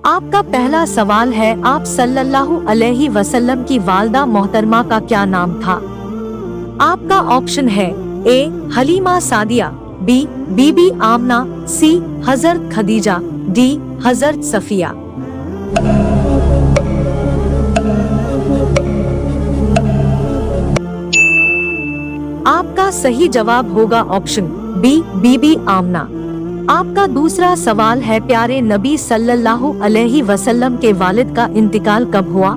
आपका पहला सवाल है, आप सल्लल्लाहु अलैहि वसल्लम की वालदा मोहतरमा का क्या नाम था? आपका ऑप्शन है ए हलीमा सादिया, बी बीबी आमना, सी हजरत खदीजा, डी हजरत सफिया। आपका सही जवाब होगा ऑप्शन बी बीबी आमना। आपका दूसरा सवाल है, प्यारे नबी सल्लल्लाहु अलैहि वसल्लम के वालिद का इंतकाल कब हुआ?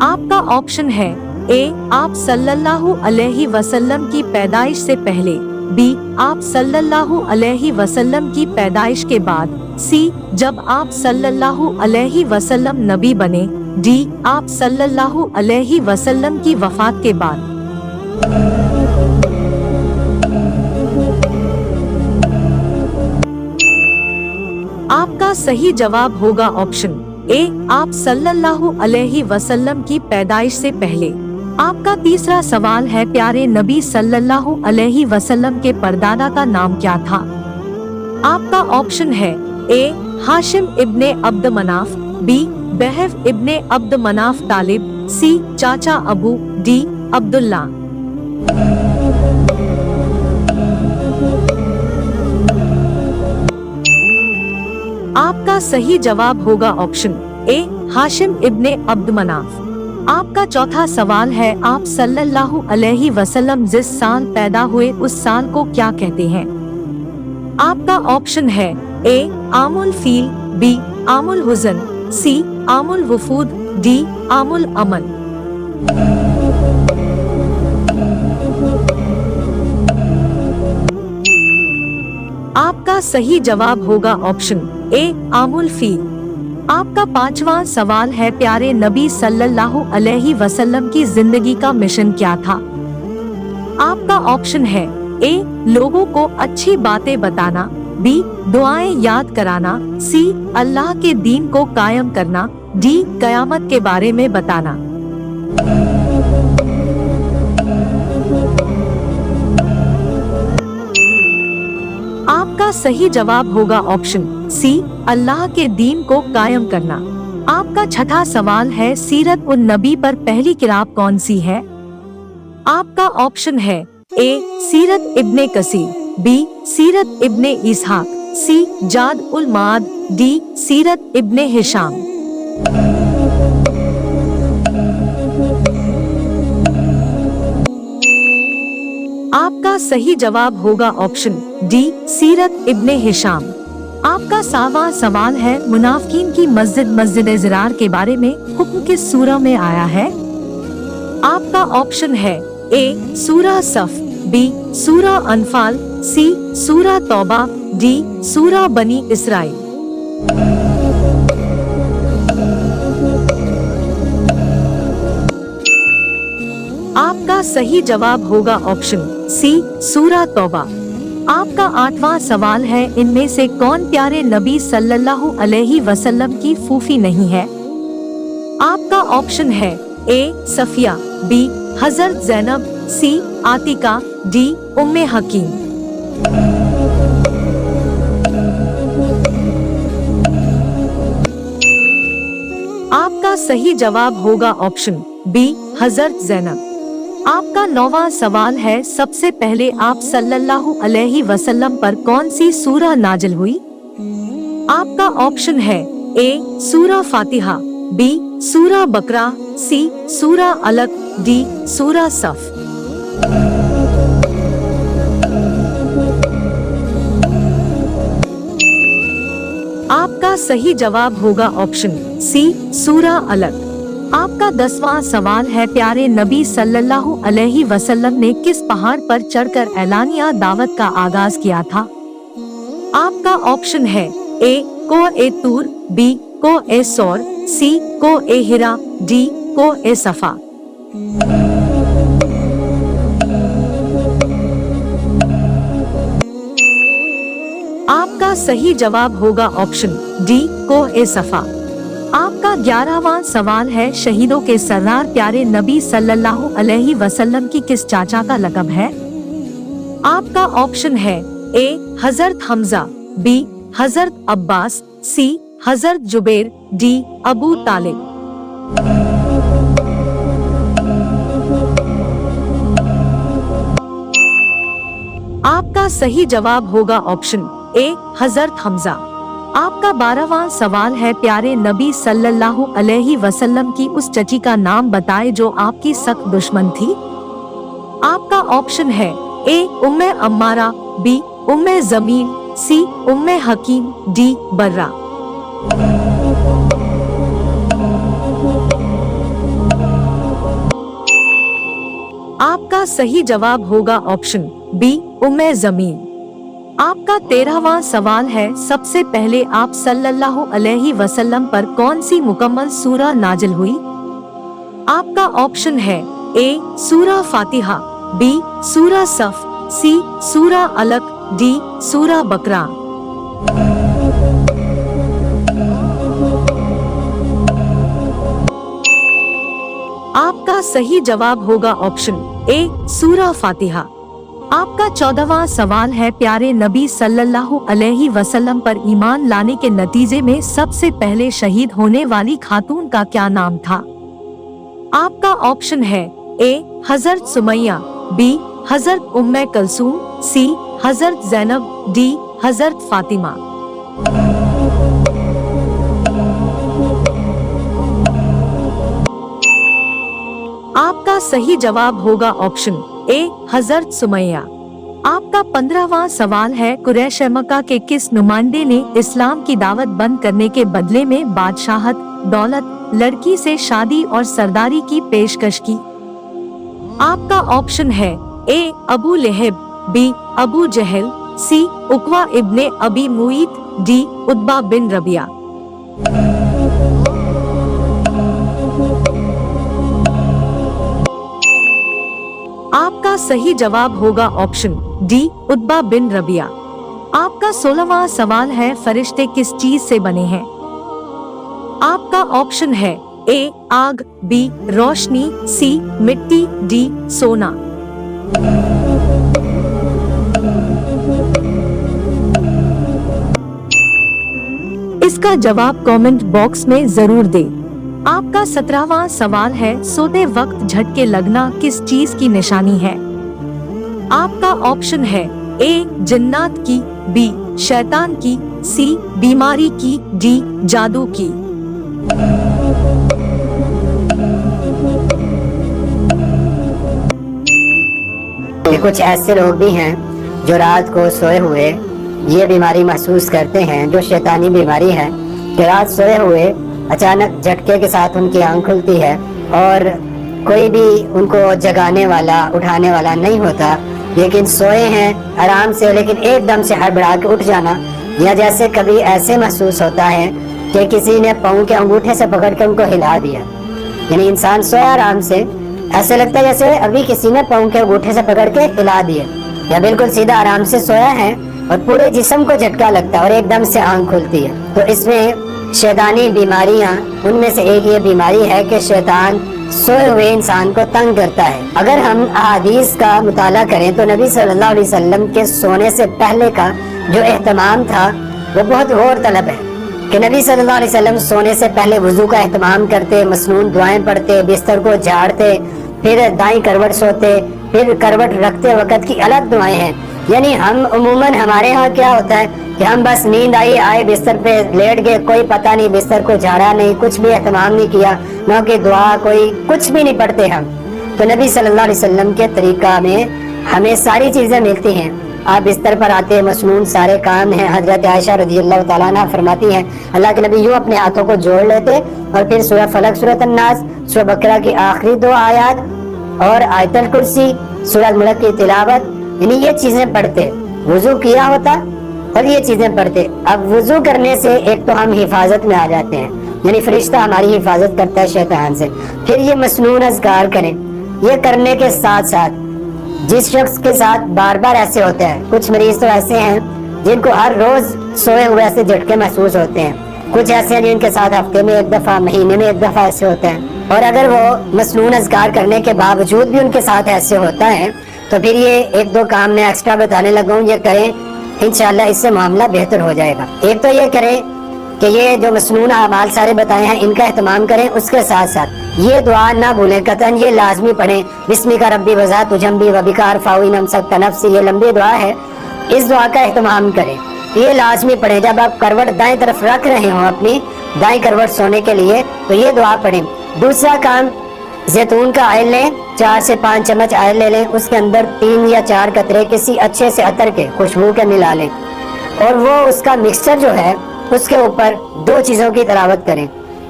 आपका ऑप्शन है ए आप सल्लल्लाहु अलैहि वसल्लम की पैदाइश से पहले, बी आप सल्लल्लाहु अलैहि वसल्लम की पैदाइश के बाद, सी जब आप सल्लल्लाहु अलैहि वसल्लम नबी बने, डी आप सल्लल्लाहु अलैहि वसल्लम की वफात के बाद। आपका सही जवाब होगा ऑप्शन ए आप सल्लल्लाहु अलैहि वसल्लम की पैदाइश से पहले। आपका तीसरा सवाल है, प्यारे नबी सल्लल्लाहु अलैहि वसल्लम के परदादा का नाम क्या था? आपका ऑप्शन है ए हाशिम इब्ने अब्द मनाफ, बी बहव इब्ने अब्द मनाफ तालिब, सी चाचा अबू, डी अब्दुल्ला। आपका सही जवाब होगा ऑप्शन ए हाशिम इब्ने अब्द मनाफ। आपका चौथा सवाल है, आप सल्लल्लाहु अलैहि वसल्लम जिस साल पैदा हुए उस साल को क्या कहते हैं? आपका ऑप्शन है ए आमुल फील, बी आमुल हुज़न, सी आमुल वफूद, डी आमुल अमन। आपका सही जवाब होगा ऑप्शन ए आमुल फील। आपका पांचवा सवाल है, प्यारे नबी सल्लल्लाहु अलैहि वसल्लम की जिंदगी का मिशन क्या था? आपका ऑप्शन है ए लोगों को अच्छी बातें बताना, बी दुआएं याद कराना, सी अल्लाह के दीन को कायम करना, डी कयामत के बारे में बताना। आपका सही जवाब होगा ऑप्शन सी अल्लाह के दीन को कायम करना। आपका छठा सवाल है, सीरत उन नबी पर पहली किताब कौन सी है? आपका ऑप्शन है ए सीरत इब्ने कसीर, बी सीरत इब्ने इसहाक, सी जाद उल माद, डी सीरत इब्ने हिशाम। आपका सही जवाब होगा ऑप्शन डी सीरत इब्ने हिशाम। आपका सातवां सवाल है, मुनाफिकीन की मस्जिद ज़िरार के बारे में हुक्म किस सूरा में आया है? आपका ऑप्शन है ए सूरा सफ, बी सूरा अनफाल, सी सूरा तौबा, डी सूरा बनी इसराइल। आपका सही जवाब होगा ऑप्शन सी सूरा तौबा। आपका आठवां सवाल है, इनमें से कौन प्यारे नबी सल्लल्लाहु अलैहि वसल्लम की फूफी नहीं है? आपका ऑप्शन है ए सफिया, बी हजरत ज़ैनब, सी आतिका, डी उम्मे हकीम। आपका सही जवाब होगा ऑप्शन बी हजरत ज़ैनब। आपका नौवां सवाल है, सबसे पहले आप सल्लल्लाहु अलैहि वसल्लम पर कौन सी सूरा नाजिल हुई? आपका ऑप्शन है ए सूरा फातिहा, बी सूरा बकरा, सी सूरा अलक, डी सूरा सफ। आपका सही जवाब होगा ऑप्शन सी सूरा अलक। आपका 10वां सवाल है, प्यारे नबी सल्लल्लाहु अलैहि वसल्लम ने किस पहाड़ पर चढ़कर ऐलानिया दावत का आगाज किया था? आपका ऑप्शन है ए को ए तूर, बी को ए सौर, सी को ए हिरा, डी को ए सफा। आपका सही जवाब होगा ऑप्शन डी को ए सफा। आपका 11वां सवाल है, शहीदों के सरदार प्यारे नबी सल्लल्लाहु अलैहि वसल्लम की किस चाचा का लक़ब है? आपका ऑप्शन है ए हजरत हमजा, बी हजरत अब्बास, सी हजरत जुबैर, डी अबू तालिब। आपका सही जवाब होगा ऑप्शन ए हजरत हमजा। आपका 12वां सवाल है, प्यारे नबी सल्लल्लाहु अलैहि वसल्लम की उस चची का नाम बताए जो आपकी सख्त दुश्मन थी। आपका ऑप्शन है ए उम्मे अम्मारा, बी उम्मे जमीन, सी उम्मे हकीम, डी बर्रा। आपका सही जवाब होगा ऑप्शन बी उम्मे जमीन। आपका 13वां सवाल है, सबसे पहले आप सल्लल्लाहु अलैहि वसल्लम पर कौन सी मुकम्मल सूरा नाजिल हुई। आपका ऑप्शन है ए सूरा फातिहा, बी सूरा सफ, सी सूरा अलक, डी सूरा बकरा। आपका सही जवाब होगा ऑप्शन ए सूरा फातिहा। आपका 14वां सवाल है, प्यारे नबी सल्लल्लाहु अलैहि वसल्लम पर ईमान लाने के नतीजे में सबसे पहले शहीद होने वाली खातून का क्या नाम था। आपका ऑप्शन है ए हजरत सुमैया, बी हजरत उम्मे कलसूम, सी हजरत जैनब, डी हजरत फातिमा। आपका सही जवाब होगा ऑप्शन ए हजरत सुमैया। आपका 15वां सवाल है, कुरैश मक्का के किस नुमाइंदे ने इस्लाम की दावत बंद करने के बदले में बादशाहत, दौलत, लड़की से शादी और सरदारी की पेशकश की। आपका ऑप्शन है ए अबू लहब, बी अबू जहल, सी उकवा इब्ने अबी मुईत, डी उतबा बिन रबिया। आपका सही जवाब होगा ऑप्शन डी उतबा बिन रबिया। आपका 16वां सवाल है, फरिश्ते किस चीज से बने हैं। आपका ऑप्शन है ए आग, बी रोशनी, सी मिट्टी, डी सोना। इसका जवाब कमेंट बॉक्स में जरूर दे। आपका 17वां सवाल है, सोते वक्त झटके लगना किस चीज की निशानी है। आपका ऑप्शन है ए जिन्नात की, बी शैतान की, सी बीमारी की, डी जादू की। कुछ ऐसे लोग भी हैं जो रात को सोए हुए ये बीमारी महसूस करते हैं, जो शैतानी बीमारी है कि रात सोए हुए अचानक झटके के साथ उनकी आंख खुलती है और कोई भी उनको जगाने वाला, उठाने वाला नहीं होता, लेकिन सोए हैं आराम से, लेकिन एकदम से हड़बड़ा के उठ जाना, या जैसे कभी ऐसे महसूस होता है कि किसी ने पाँव के अंगूठे से पकड़ के उनको हिला दिया। यानी इंसान सोया आराम से, ऐसे लगता है जैसे अभी किसी ने पाँव के अंगूठे से पकड़ के हिला दिया, या बिल्कुल सीधा आराम से सोया है और पूरे जिस्म को झटका लगता है और एकदम से आंख खुलती है। तो इसमें शैतानी बीमारियां, उनमें से एक ये बीमारी है कि शैतान सोए हुए इंसान को तंग करता है। अगर हम अहादीस का मुताला करें तो नबी सल्लल्लाहु अलैहि वसल्लम के सोने से पहले का जो एहतमाम था वो बहुत गौर तलब है कि नबी सल्लल्लाहु अलैहि वसल्लम सोने से पहले वुजू का एहतमाम करते, मसनून दुआएं पढ़ते, बिस्तर को झाड़ते, फिर दाईं करवट सोते, फिर करवट रखते वक्त की अलग दुआएं हैं। यानी हम उमूमन हमारे यहाँ क्या होता है कि हम बस नींद आई, आए बिस्तर पे लेट गए, कोई पता नहीं, बिस्तर को झाड़ा नहीं, कुछ भी एहतमाम नहीं किया, न कि दुआ कोई कुछ भी नहीं पढ़ते हम। तो नबी सल्लल्लाहु अलैहि वसल्लम के तरीका में हमें सारी चीजें मिलती हैं। आप बिस्तर पर आते हैं, मसनून सारे काम हैं। हजरत आयशा रज़ियल्लाहु तआला अन्हा फरमाती हैं, अल्लाह के नबी यूँ अपने हाथों को जोड़ लेते और फिर सूरह फलक, सूरह अन्नास, सूरह बकरा की आखिरी 2 आयत और आयतुल कुर्सी, सूरह मुल्क की तिलावत, यानी ये चीजें पढ़ते, वुजू किया होता और ये चीजें पढ़ते। अब वुजू करने से एक तो हम हिफाजत में आ जाते हैं, यानी फरिश्ता हमारी हिफाजत करता है शैतान से। फिर ये मसनून अज़कार करें, ये करने के साथ साथ जिस शख्स के साथ बार बार ऐसे होते हैं, कुछ मरीज तो ऐसे हैं जिनको हर रोज सोए हुए ऐसे झटके महसूस होते हैं, कुछ ऐसे हैं जिनके साथ हफ्ते में 1 दफा, महीने में 1 दफा ऐसे होते हैं, और अगर वो मसनून अज़कार करने के बावजूद भी उनके साथ ऐसे होता है तो फिर ये 1-2 काम मैं एक्स्ट्रा बताने लगा हूँ, ये करें इंशाल्लाह, इससे मामला बेहतर हो जाएगा। एक तो ये करें कि ये जो मसनून अमाल सारे बताए हैं इनका एहतमाम करें, उसके साथ साथ ये दुआ ना भूलें, कतन ये लाजमी पढ़ें। बिस्मिका रब्बी वज़ा तुजम्बी वबिकार फावी नमसक तनफ्सी, ये लंबी दुआ है, इस दुआ का एहतमाम करें, ये लाजमी पढ़ें। जब आप करवट दाएं तरफ रख रहे हो अपनी दाएं करवट सोने के लिए तो ये दुआ पढ़ें। दूसरा काम, जैतून का ऑयल लें, 4 से 5 चम्मच ऑयल ले लें, उसके अंदर 3 या 4 कतरे किसी अच्छे से अतर के खुशबू के मिला लें और वो उसका मिक्सचर जो है उसके ऊपर 2 चीज़ों की तिलावत करें।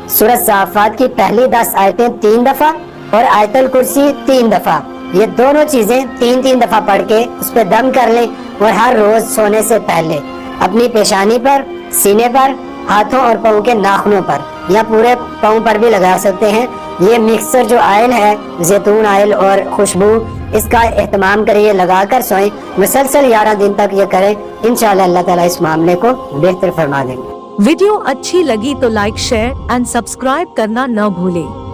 सूरत साफ़ात की पहली 10 आयतें 3 दफ़ा और आयतुल कुर्सी 3 दफ़ा, ये दोनों चीज़ें 3-3 दफ़ा पढ़ के उस पर दम कर लें और हर रोज़ सोने से पहले अपनी पेशानी पर, सीने पर, हाथों और पाँव के नाखूनों पर या पूरे पाँव पर भी लगा सकते हैं। ये मिक्सर जो ऑयल है, जैतून ऑयल और खुशबू, इसका एहतमाम करें, ये लगा कर सोएं, मुसलसल 11 दिन तक ये करें। इंशाअल्लाह अल्लाह ताला इस मामले को बेहतर फरमा देंगे। वीडियो अच्छी लगी तो लाइक, शेयर एंड सब्सक्राइब करना न भूलें।